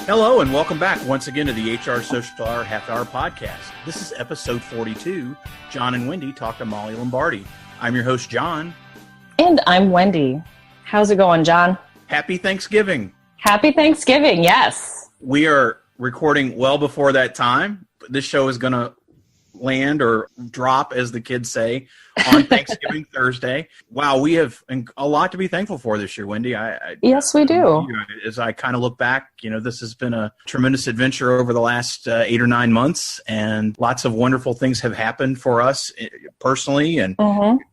Hello and welcome back once again to the HR Social Hour Half Hour Podcast. This is episode 42. John and Wendy talk to Mollie Lombardi. I'm your host, John. And I'm Wendy. How's it going, John? Happy Thanksgiving. Happy Thanksgiving, yes. We are recording well before that time. This show is going to land or drop, as the kids say, on Thanksgiving Thursday. Wow, we have a lot to be thankful for this year, Wendy. Yes, we do. As I kind of look back, this has been a tremendous adventure over the last 8 or 9 months, and lots of wonderful things have happened for us personally and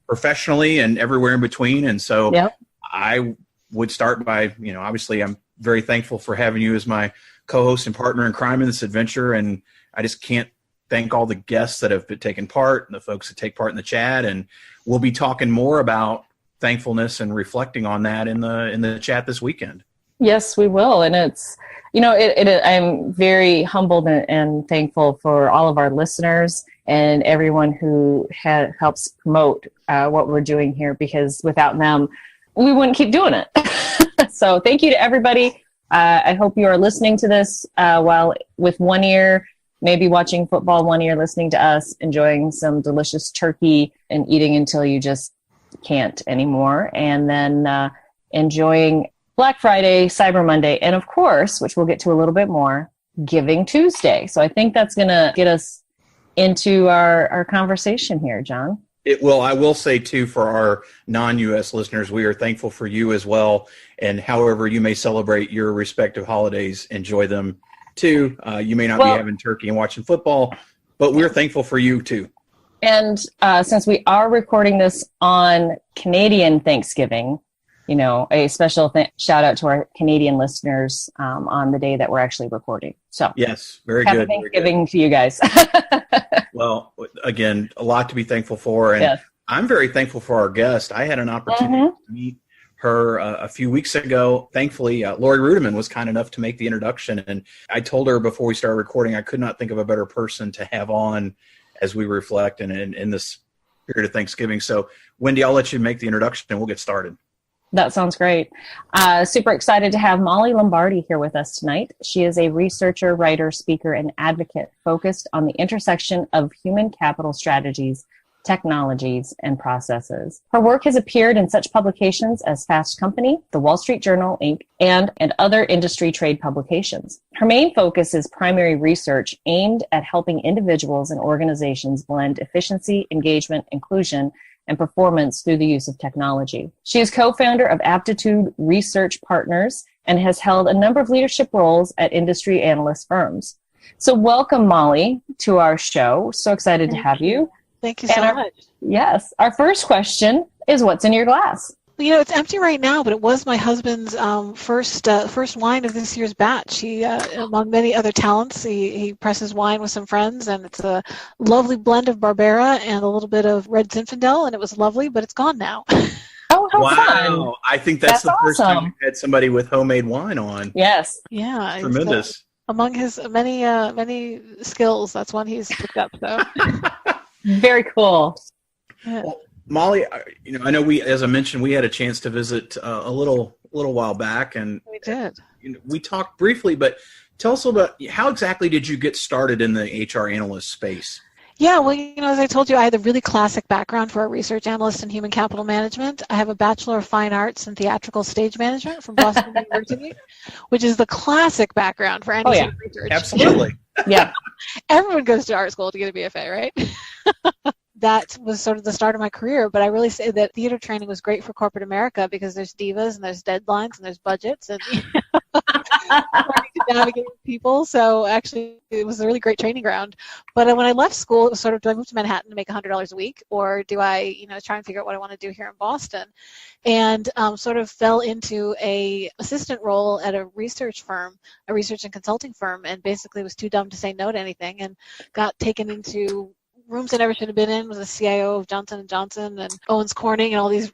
professionally and everywhere in between. And so I would start by, obviously I'm very thankful for having you as my co-host and partner in crime in this adventure, and I just can't thank all the guests that have taken part and the folks that take part in the chat. And we'll be talking more about thankfulness and reflecting on that in the chat this weekend. Yes, we will. And it's, I'm very humbled and thankful for all of our listeners and everyone who helps promote what we're doing here, because without them, we wouldn't keep doing it. So thank you to everybody. I hope you are listening to this while with one ear, maybe watching football, one ear listening to us, enjoying some delicious turkey and eating until you just can't anymore. And then enjoying Black Friday, Cyber Monday, and of course, which we'll get to a little bit more, Giving Tuesday. So I think that's going to get us into our conversation here, John. It will. I will say, too, for our non-U.S. listeners, we are thankful for you as well. And however you may celebrate your respective holidays, enjoy them too. You may not be having turkey and watching football, but we're thankful for you too. And since we are recording this on Canadian Thanksgiving, a special shout out to our Canadian listeners on the day that we're actually recording. So yes, very happy good. Thanksgiving to you guys. Well, again, a lot to be thankful for, and I'm very thankful for our guest. I had an opportunity to meet her a few weeks ago. Thankfully, Lori Rudiman was kind enough to make the introduction, and I told her before we started recording I could not think of a better person to have on as we reflect in this period of Thanksgiving. So, Wendy, I'll let you make the introduction and we'll get started. That sounds great. Super excited to have Mollie Lombardi here with us tonight. She is a researcher, writer, speaker, and advocate focused on the intersection of human capital strategies, technologies, and processes. Her work has appeared in such publications as Fast Company, The Wall Street Journal, Inc., and other industry trade publications. Her main focus is primary research aimed at helping individuals and organizations blend efficiency, engagement, inclusion, and performance through the use of technology. She is co-founder of Aptitude Research Partners and has held a number of leadership roles at industry analyst firms. So welcome, Mollie, to our show. So excited to have you. Thank you so much. Yes. Our first question is, what's in your glass? Well, it's empty right now, but it was my husband's first wine of this year's batch. He, among many other talents, he presses wine with some friends, and it's a lovely blend of Barbera and a little bit of Red Zinfandel, and it was lovely, but it's gone now. Oh, how fun. I think that's the first time we've had somebody with homemade wine on. Yes. Yeah. Tremendous. Among his many skills, that's one he's picked up, so. Very cool. Yeah. Well, Mollie, I know as I mentioned, we had a chance to visit a little while back, and we did. We talked briefly, but tell us about how exactly did you get started in the HR analyst space? Yeah, well, as I told you, I had a really classic background for a research analyst in human capital management. I have a Bachelor of Fine Arts in Theatrical Stage Management from Boston University, which is the classic background for any sort of research. Absolutely. Yeah. Everyone goes to art school to get a BFA, right? That was sort of the start of my career, but I really say that theater training was great for corporate America because there's divas and there's deadlines and there's budgets and learning to navigate with people. So actually, it was a really great training ground. But when I left school, it was sort of, do I move to Manhattan to make $100 a week, or do I, try and figure out what I want to do here in Boston? And sort of fell into a assistant role at a research firm, a research and consulting firm, and basically was too dumb to say no to anything and got taken into rooms I never should have been in. Was a CIO of Johnson & Johnson and Owens Corning and all these,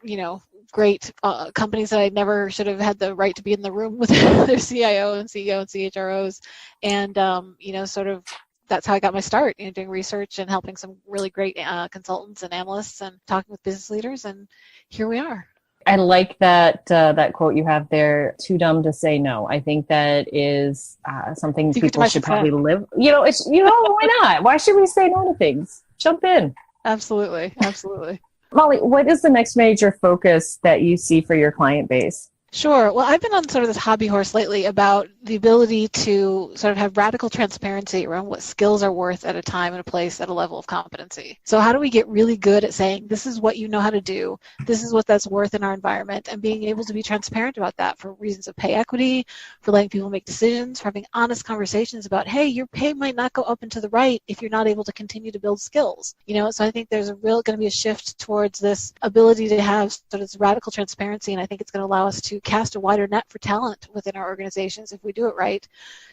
great companies that I never should have had the right to be in the room with their CIO and CEO and CHROs. And, sort of that's how I got my start, doing research and helping some really great consultants and analysts and talking with business leaders. And here we are. I like that quote you have there, too dumb to say no. I think that is something people should probably live. Why not? Why should we say no to things? Jump in. Absolutely. Absolutely. Mollie, what is the next major focus that you see for your client base? Sure. Well, I've been on sort of this hobby horse lately about the ability to sort of have radical transparency around what skills are worth at a time and a place at a level of competency. So how do we get really good at saying, this is what you know how to do, this is what that's worth in our environment, and being able to be transparent about that for reasons of pay equity, for letting people make decisions, for having honest conversations about, hey, your pay might not go up and to the right if you're not able to continue to build skills. So I think there's going to be a shift towards this ability to have sort of this radical transparency, and I think it's going to allow us to cast a wider net for talent within our organizations if we do it right,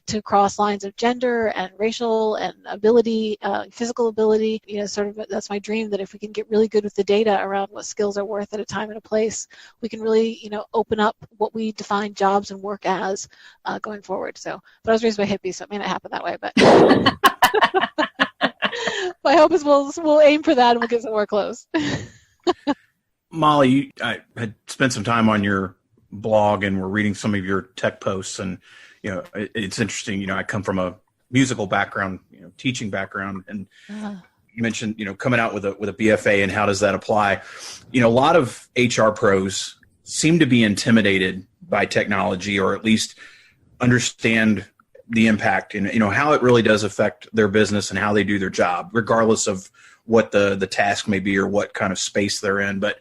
to cross lines of gender and racial and ability, physical ability. That's my dream, that if we can get really good with the data around what skills are worth at a time and a place, we can really, open up what we define jobs and work as going forward. But I was raised by hippies, so it may not happen that way, but my hope is we'll aim for that and we'll get somewhere close. Mollie, I had spent some time on your blog and we're reading some of your tech posts, and it's interesting. I come from a musical background, teaching background, and you mentioned coming out with a BFA and how does that apply. A lot of HR pros seem to be intimidated by technology, or at least understand the impact and how it really does affect their business and how they do their job, regardless of what the task may be or what kind of space they're in. But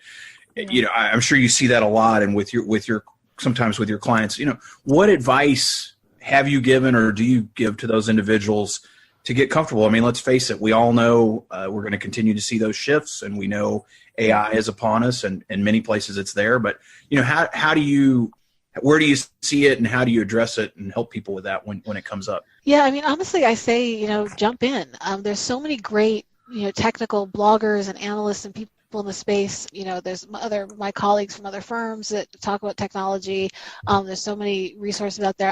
I'm sure you see that a lot, and with your sometimes with your clients. What advice have you given or do you give to those individuals to get comfortable? I mean, let's face it, we all know we're going to continue to see those shifts, and we know AI is upon us, and in many places it's there. But where do you see it, and how do you address it and help people with that when it comes up? Yeah, I mean, honestly, I say jump in. There's so many great technical bloggers and analysts and people in the space. There's my colleagues from other firms that talk about technology. There's so many resources out there.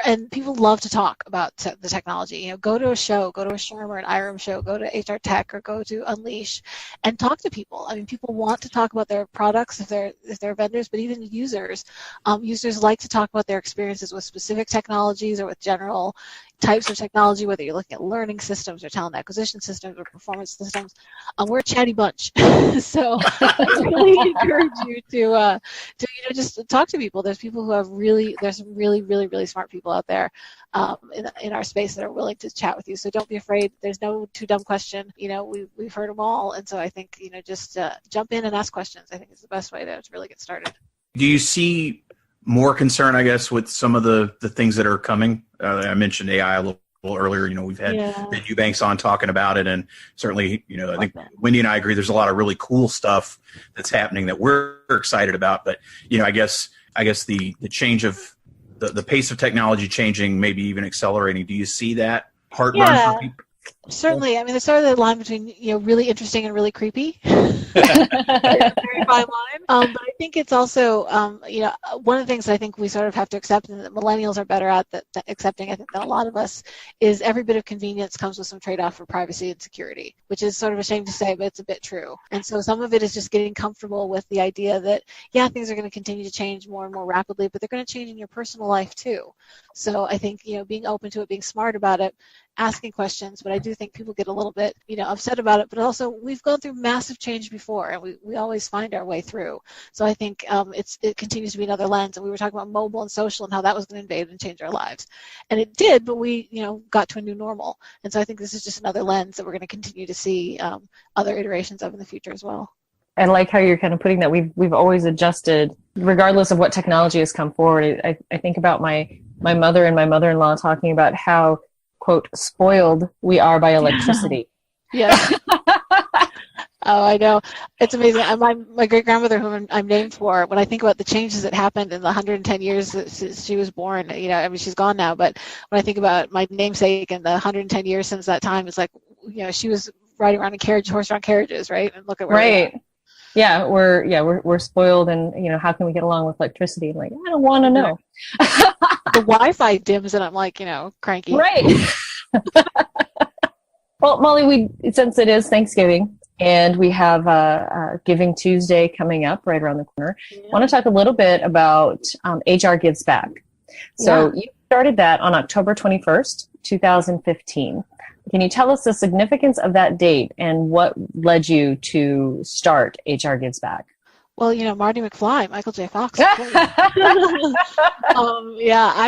And people love to talk about the technology. Go to a show, go to a Sherm or an IRM show, go to HR Tech or go to Unleash, and talk to people. I mean, people want to talk about their products if they're vendors, but even users. Users like to talk about their experiences with specific technologies or with general types of technology, whether you're looking at learning systems or talent acquisition systems or performance systems. We're a chatty bunch. So I really encourage you to just talk to people. There's people who there's some really, really, really smart people out there in our space that are willing to chat with you. So don't be afraid. There's no too dumb question. We've heard them all. And so I think, just jump in and ask questions, I think is the best way to really get started. Do you see more concern, I guess, with some of the things that are coming? I mentioned AI a little earlier. We've had Ben Eubanks on talking about it, and certainly, I think Wendy and I agree there's a lot of really cool stuff that's happening that we're excited about. But, I guess the change of the pace of technology changing, maybe even accelerating. Do you see that heartburn for people? Certainly. I mean, there's sort of the line between, really interesting and really creepy. Very fine line. But I think it's also, one of the things I think we sort of have to accept, and that millennials are better at accepting, I think, than a lot of us, is every bit of convenience comes with some trade-off for privacy and security, which is sort of a shame to say, but it's a bit true. And so some of it is just getting comfortable with the idea that, things are going to continue to change more and more rapidly, but they're going to change in your personal life too. So I think, being open to it, being smart about it, asking questions, but I do think people get a little bit, upset about it, but also we've gone through massive change before, and we always find our way through. So I think it continues to be another lens, and we were talking about mobile and social and how that was going to invade and change our lives. And it did, but we, got to a new normal. And so I think this is just another lens that we're going to continue to see other iterations of in the future as well. I like how you're kind of putting that we've always adjusted regardless of what technology has come forward. I think about my mother and my mother-in-law talking about how, quote, spoiled we are by electricity. Yeah. Oh, I know. It's amazing. My great-grandmother, whom I'm named for, when I think about the changes that happened in the 110 years that she was born, she's gone now, but when I think about my namesake and the 110 years since that time, it's like, she was riding around in horse-drawn carriages, right? And look at where right. Yeah, we're spoiled, and how can we get along with electricity? Like, I don't want to know. The Wi-Fi dims, and I'm like, cranky. Right. Well, Mollie, since it is Thanksgiving, And we have Giving Tuesday coming up right around the corner. Yeah. I want to talk a little bit about HR Gives Back. So you started that on October 21st, 2015. Can you tell us the significance of that date and what led you to start HR Gives Back? Well, Marty McFly, Michael J. Fox. I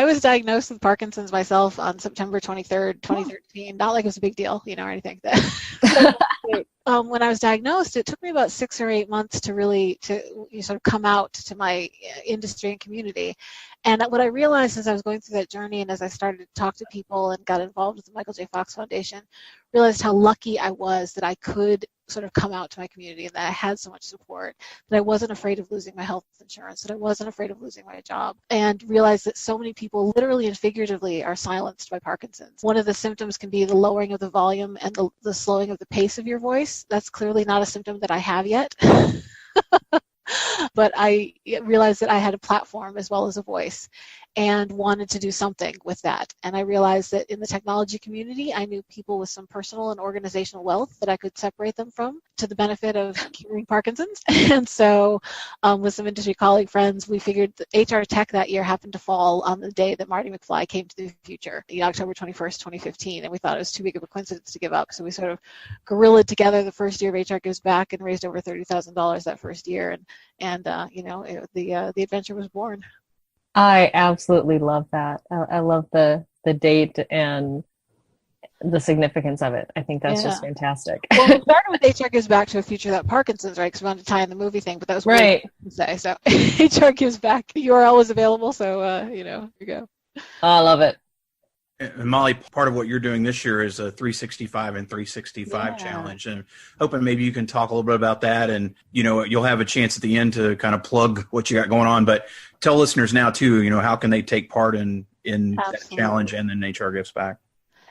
was diagnosed with Parkinson's myself on September 23rd, 2013. Not like it was a big deal, or anything. When I was diagnosed, it took me about 6 or 8 months to really sort of come out to my industry and community. And what I realized as I was going through that journey and as I started to talk to people and got involved with the Michael J. Fox Foundation, realized how lucky I was that I could sort of come out to my community and that I had so much support, that I wasn't afraid of losing my health insurance, that I wasn't afraid of losing my job, and realized that so many people literally and figuratively are silenced by Parkinson's. One of the symptoms can be the lowering of the volume and the slowing of the pace of your voice. That's clearly not a symptom that I have yet. But I realized that I had a platform as well as a voice and wanted to do something with that. And I realized that in the technology community, I knew people with some personal and organizational wealth that I could separate them from to the benefit of curing Parkinson's. And so with some industry colleague friends, we figured that HR Tech that year happened to fall on the day that Marty McFly came to the future, October 21st, 2015. And we thought it was too big of a coincidence to give up. So we sort of guerrillaed together the first year of HR Gives Back and raised over $30,000 that first year. And the adventure was born. I absolutely love that. I love the date and the significance of it. I think that's just fantastic. Well, we started with HR Gives Back to a future without Parkinson's, right? Because we wanted to tie in the movie thing, but that was right. To say. So HR Gives Back. The URL is available, so here you go. I love it. And Molly, part of what you're doing this year is a 365 and 365 challenge, and hoping maybe you can talk a little bit about that. And you'll have a chance at the end to kind of plug what you got going on. But tell listeners now too, how can they take part in that challenge and then HR Gives Back?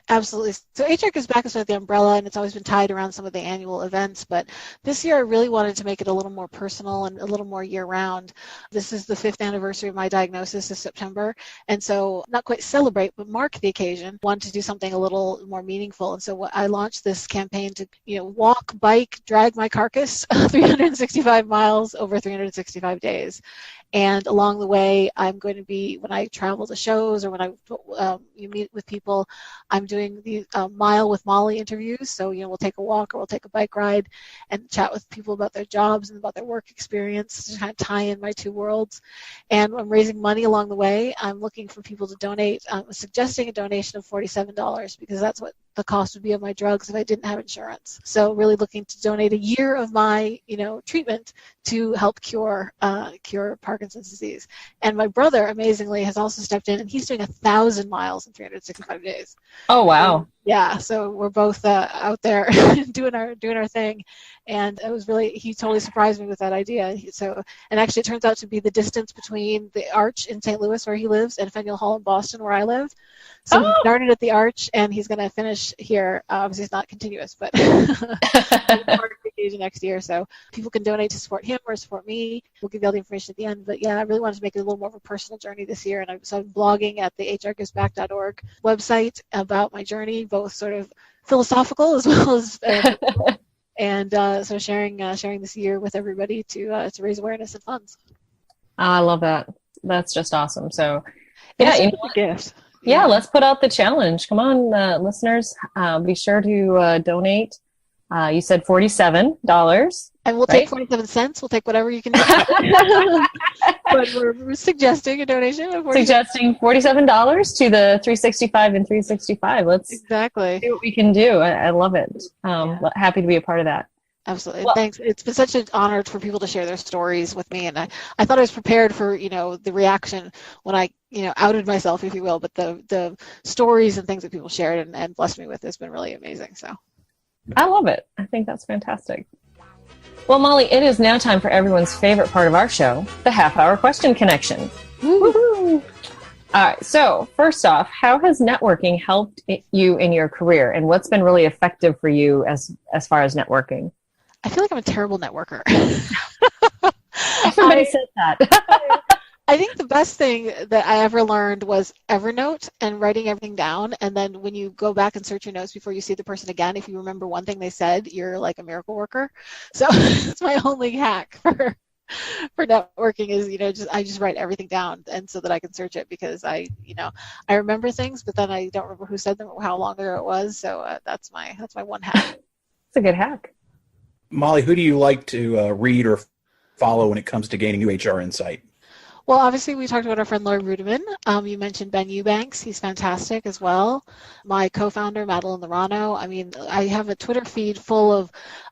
Absolutely. So HR Gives Back is sort of the umbrella, and it's always been tied around some of the annual events. But this year, I really wanted to make it a little more personal and a little more year-round. This is the 5th anniversary of my diagnosis this September, and so not quite celebrate, but mark the occasion. Wanted to do something a little more meaningful, and so I launched this campaign to walk, bike, drag my carcass 365 miles over 365 days. And along the way, I'm going to be, when I travel to shows or when I meet with people, I'm doing the Mile with Mollie interviews. So, we'll take a walk or we'll take a bike ride and chat with people about their jobs and about their work experience to kind of tie in my two worlds. And I'm raising money along the way. I'm looking for people to donate. I'm suggesting a donation of $47 because that's what the cost would be of my drugs if I didn't have insurance. So really looking to donate a year of my, treatment to help cure Parkinson's disease. And my brother, amazingly, has also stepped in, and he's doing 1,000 miles in 365 days. Oh, wow. Yeah, so we're both out there doing our thing, and it was he totally surprised me with that idea. And actually, it turns out to be the distance between the Arch in St. Louis, where he lives, and Faneuil Hall in Boston, where I live. So he started at the Arch, and he's going to finish here. Obviously, it's not continuous, but next year. So people can donate to support him or support me. We'll give you all the information at the end. But yeah, I really wanted to make it a little more of a personal journey this year, and I'm blogging at the hrgivesback.org website about my journey, both sort of philosophical as well as so sharing this year with everybody to raise awareness and funds. I love that. That's just awesome. So yeah, it's a gift. Yeah, let's put out the challenge. Come on, listeners, be sure to donate. You said $47. And we'll take 47 cents. We'll take whatever you can do. But we're suggesting a donation of Suggesting $47 to the 365 and 365. Let's see what we can do. I love it. Happy to be a part of that. Absolutely. Well, thanks. It's been such an honor for people to share their stories with me. And I thought I was prepared for, the reaction when I, outed myself, if you will. But the stories and things that people shared and blessed me with has been really amazing. So I love it. I think that's fantastic. Well, Molly, it is now time for everyone's favorite part of our show, the half-hour question connection. Woo-hoo. All right. So first off, how has networking helped you in your career, and what's been really effective for you as far as networking? I feel like I'm a terrible networker. Everybody says that. I think the best thing that I ever learned was Evernote and writing everything down. And then when you go back and search your notes before you see the person again, if you remember one thing they said, you're like a miracle worker. So it's my only hack for networking is, I just write everything down, and so that I can search it, because I remember things, but then I don't remember who said them or how long ago it was. So that's my one hack. It's a good hack. Molly, who do you like to read or follow when it comes to gaining new HR insight? Well, obviously, we talked about our friend Laurie Rudiman. You mentioned Ben Eubanks. He's fantastic as well. My co-founder, Madeline Lorano. I mean, I have a Twitter feed full of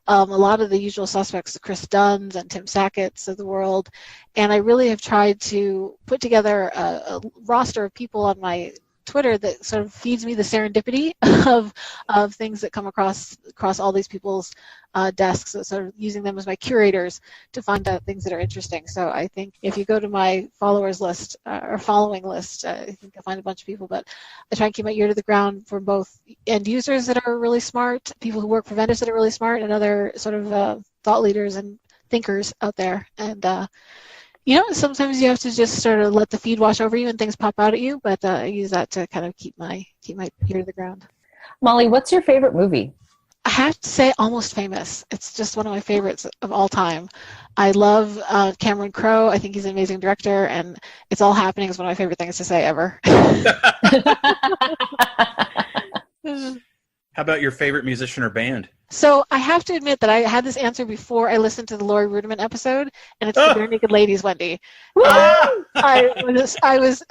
a lot of the usual suspects, Chris Dunn's and Tim Sackett's of the world. And I really have tried to put together a roster of people on my Twitter that sort of feeds me the serendipity of things that come across all these people's desks, so sort of using them as my curators to find out things that are interesting. So I think if you go to my followers list or following list, I think you'll find a bunch of people, but I try and keep my ear to the ground for both end users that are really smart, people who work for vendors that are really smart, and other sort of thought leaders and thinkers out there. And sometimes you have to just sort of let the feed wash over you and things pop out at you, but I use that to kind of keep my ear to the ground. Molly, what's your favorite movie? I have to say Almost Famous. It's just one of my favorites of all time. I love Cameron Crowe. I think he's an amazing director, and It's All Happening is one of my favorite things to say ever. How about your favorite musician or band? So I have to admit that I had this answer before I listened to the Laurie Rudiman episode, and it's the Bare Naked Ladies, Wendy. I was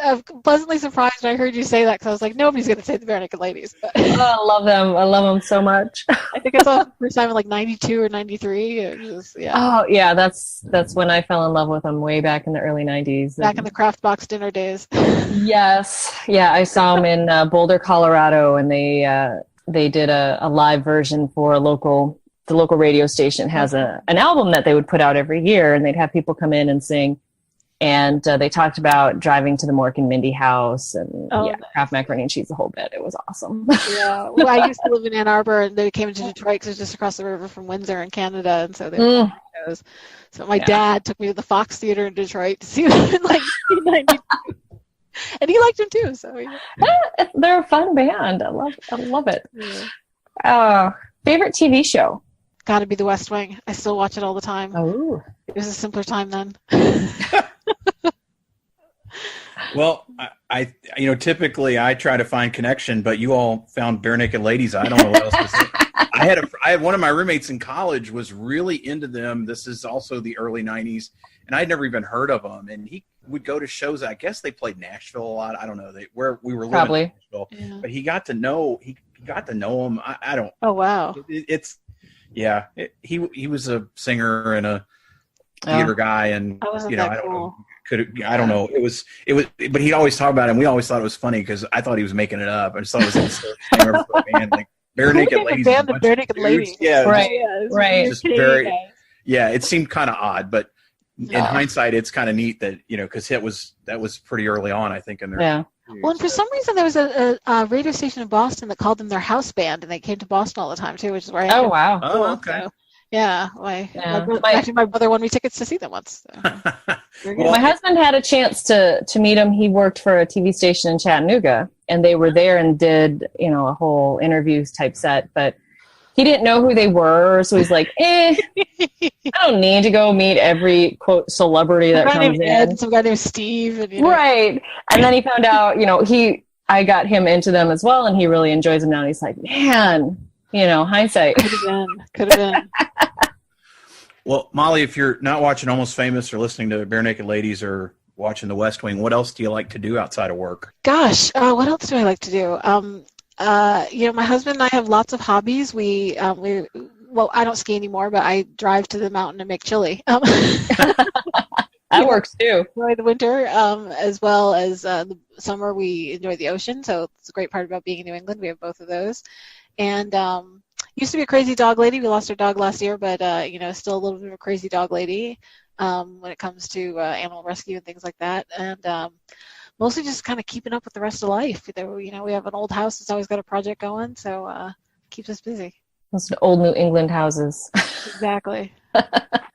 pleasantly surprised when I heard you say that, because I was like, nobody's going to say the Bare Naked Ladies. But I love them. I love them so much. I think I saw the first time in like 92 or 93. Yeah. Oh, yeah, that's when I fell in love with them, way back in the early 90s. Back in the Kraft Box dinner days. Yes. Yeah, I saw them in Boulder, Colorado, and they did a live version for the local radio station has an album that they would put out every year, and they'd have people come in and sing. And they talked about driving to the Mork and Mindy house and Kraft macaroni and cheese, the whole bit. It was awesome. Yeah. Well, I used to live in Ann Arbor, and they came into Detroit because it's just across the river from Windsor in Canada, and so they were shows. So my dad took me to the Fox Theater in Detroit to see them in like 1992. And he liked them too, so they're a fun band. I love it. Yeah. Favorite TV show? Got to be The West Wing. I still watch it all the time. Oh, it was a simpler time then. Well, I typically I try to find connection, but you all found Bare Naked Ladies. I don't know what else to say. I had one of my roommates in college was really into them. This is also the early 90s, and I'd never even heard of them. And he would go to shows. I guess they played Nashville a lot. I don't know. Where we were living probably in Nashville. But he got to know him. I don't. Oh wow. He was a singer and a theater guy, and I don't know. It was, but he'd always talk about it, and we always thought it was funny because I thought he was making it up. I just thought it was like a silly thing ever for a band, like Bare Naked Ladies. Bare Naked Ladies. Yeah, right. Just very, it seemed kind of odd, but in hindsight, it's kind of neat that because that was pretty early on, I think, in their. Yeah. Well, and for some reason, there was a radio station in Boston that called them their house band, and they came to Boston all the time too, which is where I. Oh wow! Oh, okay. So, yeah, my brother won me tickets to see them once. So. My husband had a chance to meet him. He worked for a TV station in Chattanooga, and they were there and did a whole interviews type set, but he didn't know who they were, so he's like, I don't need to go meet every quote celebrity that comes in. Ed, some guy named Steve, and, right. And then he found out, I got him into them as well, and he really enjoys them now. And he's like, man, hindsight. Could have been. Well, Molly, if you're not watching Almost Famous or listening to Bare Naked Ladies or watching The West Wing, what else do you like to do outside of work? Gosh, what else do I like to do? My husband and I have lots of hobbies. We I don't ski anymore, but I drive to the mountain and make chili. That works too. Enjoy the winter, as well as the summer. We enjoy the ocean, so it's a great part about being in New England. We have both of those, and used to be a crazy dog lady. We lost our dog last year, but still a little bit of a crazy dog lady when it comes to animal rescue and things like that, and mostly just kind of keeping up with the rest of life. We have an old house that's always got a project going, so keeps us busy. Those old New England houses. Exactly.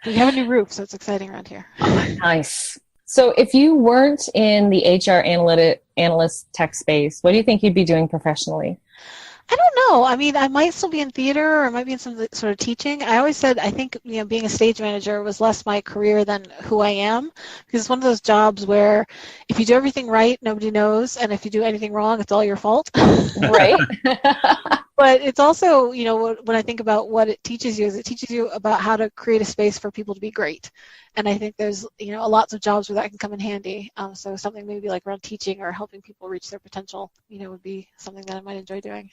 We have a new roof, so it's exciting around here. Oh, nice. So if you weren't in the HR analyst tech space, what do you think you'd be doing professionally? I don't know. I mean, I might still be in theater, or I might be in some sort of teaching. I always said I think being a stage manager was less my career than who I am, because it's one of those jobs where if you do everything right, nobody knows, and if you do anything wrong, it's all your fault. Right. But it's also, when I think about what it teaches you, is it teaches you about how to create a space for people to be great. And I think there's, lots of jobs where that can come in handy. So something maybe like around teaching or helping people reach their potential, would be something that I might enjoy doing.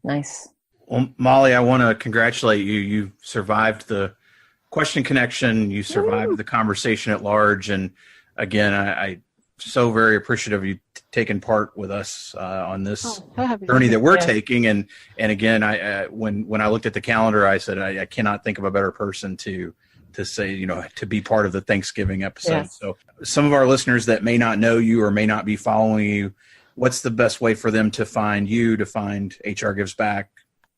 Nice. Well, Mollie, I want to congratulate you. You survived the question connection. You survived the conversation at large. And again, I'm so very appreciative of you taking part with us on this journey that we're taking. And again, when I looked at the calendar, I said, I cannot think of a better person to say, to be part of the Thanksgiving episode. Yes. So some of our listeners that may not know you or may not be following you, what's the best way for them to find you, to find HR Gives Back?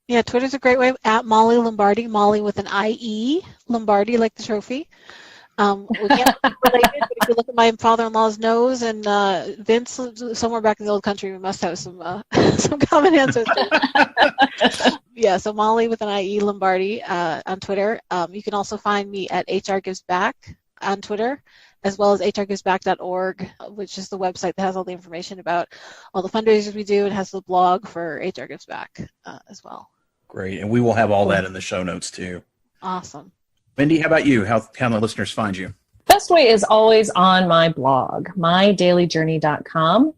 Yeah, Twitter's a great way, at Mollie Lombardi, Mollie with an I-E, Lombardi like the trophy. We can't be related, but if you look at my father-in-law's nose and Vince, somewhere back in the old country, we must have some common ancestors. Yeah, so Mollie with an I-E, Lombardi on Twitter. You can also find me at HR Gives Back on Twitter, as well as hrgivesback.org, which is the website that has all the information about all the fundraisers we do. It has the blog for HR Gives Back as well. Great, and we will have all that in the show notes too. Awesome. Wendy, how about you? How can the listeners find you? Best way is always on my blog, mydailyjourney.com.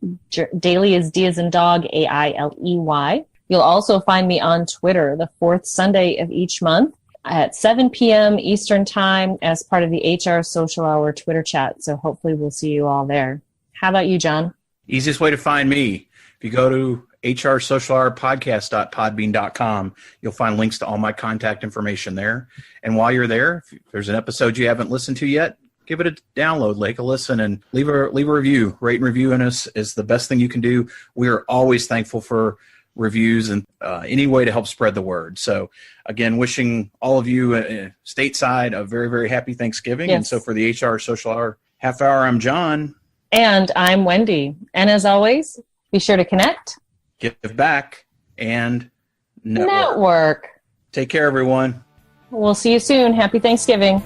Daily is D as in dog, AILEY. You'll also find me on Twitter the fourth Sunday of each month at 7 p.m. Eastern Time as part of the HR Social Hour Twitter chat. So hopefully we'll see you all there. How about you, John? Easiest way to find me, if you go to hrsocialhourpodcast.podbean.com, you'll find links to all my contact information there. And while you're there, if there's an episode you haven't listened to yet, give it a download, take a listen, and leave a review. Rate and reviewing us is the best thing you can do. We are always thankful for reviews and any way to help spread the word. So again, wishing all of you stateside a very, very happy Thanksgiving. Yes. And so for the HR Social Hour Half Hour, I'm John. And I'm Wendy. And as always, be sure to connect, give back, and network. Network. Take care, everyone. We'll see you soon. Happy Thanksgiving.